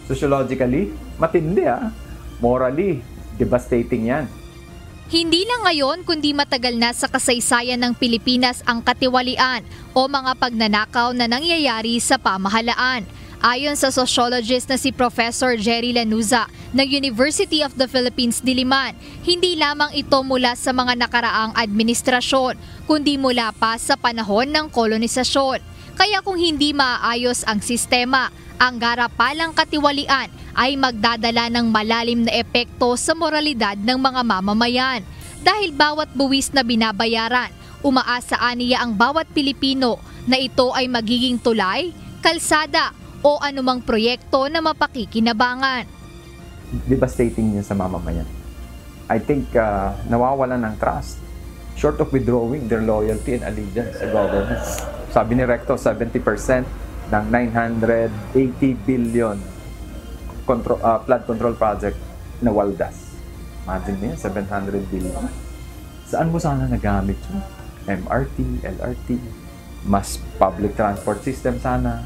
Sociologically, matindi Morally, devastating yan. Hindi lang ngayon kundi matagal na sa kasaysayan ng Pilipinas ang katiwalian o mga pagnanakaw na nangyayari sa pamahalaan. Ayon sa sociologist na si Professor Jerry Lanuza ng University of the Philippines, Diliman, hindi lamang ito mula sa mga nakaraang administrasyon, kundi mula pa sa panahon ng kolonisasyon. Kaya kung hindi maayos ang sistema, ang garapalang katiwalian ay magdadala ng malalim na epekto sa moralidad ng mga mamamayan. Dahil bawat buwis na binabayaran, umaasa aniya ang bawat Pilipino na ito ay magiging tulay, kalsada o anumang proyekto na mapakikinabangan. Devastating yun sa mamamayan. I think nawawalan ng trust. Short of withdrawing their loyalty and allegiance sa government. Sabi ni Recto, 70% ng 980 billion flood control project na waldas. Imagine niyo, 700 billion. Saan mo sana nagamit yun? MRT, LRT, mas public transport system sana,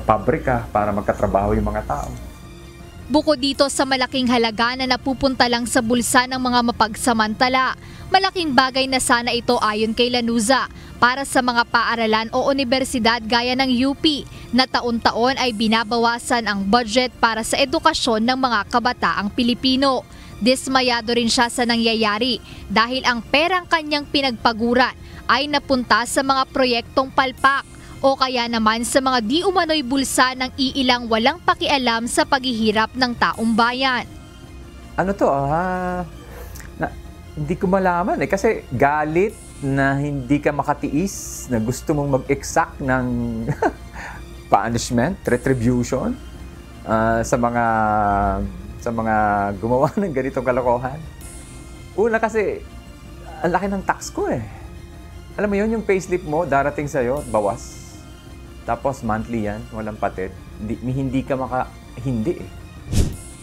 pabrika para magkatrabaho yung mga tao. Bukod dito sa malaking halaga na napupunta lang sa bulsa ng mga mapagsamantala, malaking bagay na sana ito ayon kay Lanuza para sa mga paaralan o universidad gaya ng UP na taon-taon ay binabawasan ang budget para sa edukasyon ng mga kabataang Pilipino. Dismayado rin siya sa nangyayari dahil ang perang kanyang pinagpaguran ay napunta sa mga proyektong palpak o kaya naman sa mga di umano'y bulsa ng iilang walang pakialam sa paghihirap ng taong bayan. Ano to? Hindi ko malaman kasi galit na hindi ka makatiis, na gusto mong mag-exact ng punishment, retribution sa mga gumawa ng ganitong kalokohan. Una kasi, ang laki ng tax ko Alam mo yun, yung payslip mo, darating sa'yo, bawas. Tapos monthly yan, walang patid. Hindi ka hindi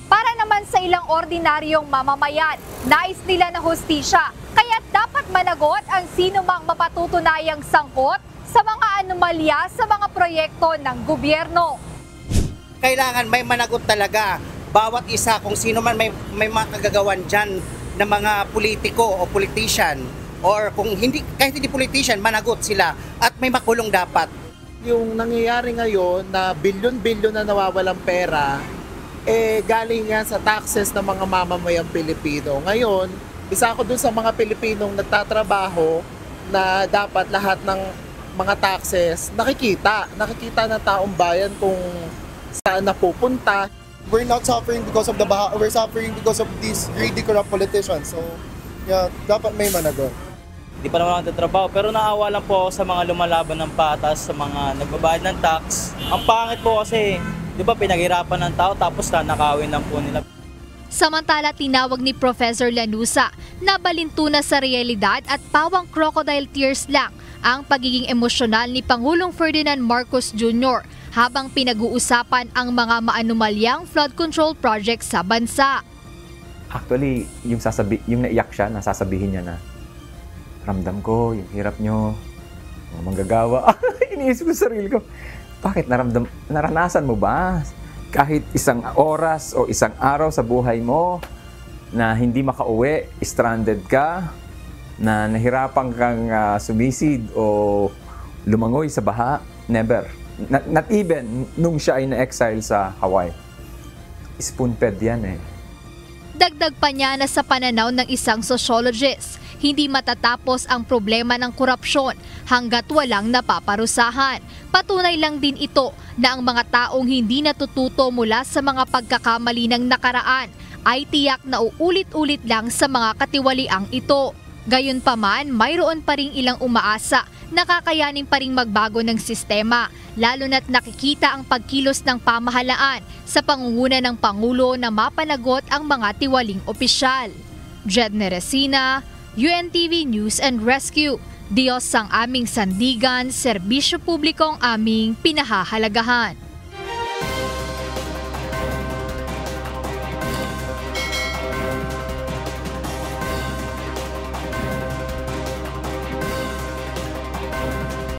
Para naman sa ilang ordinaryong mamamayan, nais nila na hustisya. Kaya dapat managot ang sino mang mapatutunayang sangkot sa mga anomalya sa mga proyekto ng gobyerno. Kailangan may managot talaga. Bawat isa, kung sino man may mga kagagawan dyan na mga politiko o politician, or kung hindi, kahit hindi politician, managot sila at may makulong dapat. Yung nangyayari ngayon na bilyon-bilyon na nawawalang pera, galing yan sa taxes ng mga mamamayang Pilipino. Ngayon, isa ako dun sa mga Pilipinong nagtatrabaho na dapat lahat ng mga taxes nakikita ng taong bayan kung saan napupunta. We're not suffering because of the baha, we're suffering because of these greedy corrupt politicians. So, yeah, dapat may managot. Di pa naman nagtatrabaho, pero naawa lang po ako sa mga lumalaban ng patas, sa mga nagbabayad ng tax. Ang pangit po kasi, di ba pinaghirapan ng tao tapos nanakawin lang po nila. Samantala, tinawag ni Professor Lanuza na balintuna sa realidad at pawang crocodile tears lang ang pagiging emosyonal ni Pangulong Ferdinand Marcos Jr. habang pinag-uusapan ang mga maanumalyang flood control project sa bansa. Actually, yung naiyak siya, nasasabihin niya na, ramdam ko, yung hirap nyo, mga manggagawa. Iniisip ko sa sarili ko, bakit naranasan mo ba? Kahit isang oras o isang araw sa buhay mo na hindi makauwi, stranded ka, na nahirapan kang sumisid o lumangoy sa baha, never. Not even nung siya ay na-exile sa Hawaii. Spoon-fed yan Dagdag pa niya na sa pananaw ng isang sociologist, hindi matatapos ang problema ng korupsyon hanggat walang napaparusahan. Patunay lang din ito na ang mga taong hindi natututo mula sa mga pagkakamali ng nakaraan ay tiyak na uulit-ulit lang sa mga katiwaliang ito. Gayunpaman, mayroon pa ring ilang umaasa na kakayanin pa ring magbago ng sistema, lalo na't nakikita ang pagkilos ng pamahalaan sa pangunguna ng Pangulo na mapanagot ang mga tiwaling opisyal. Jedne Resina, UNTV News and Rescue. Diyos ang aming sandigan, serbisyo publikong aming pinahahalagahan.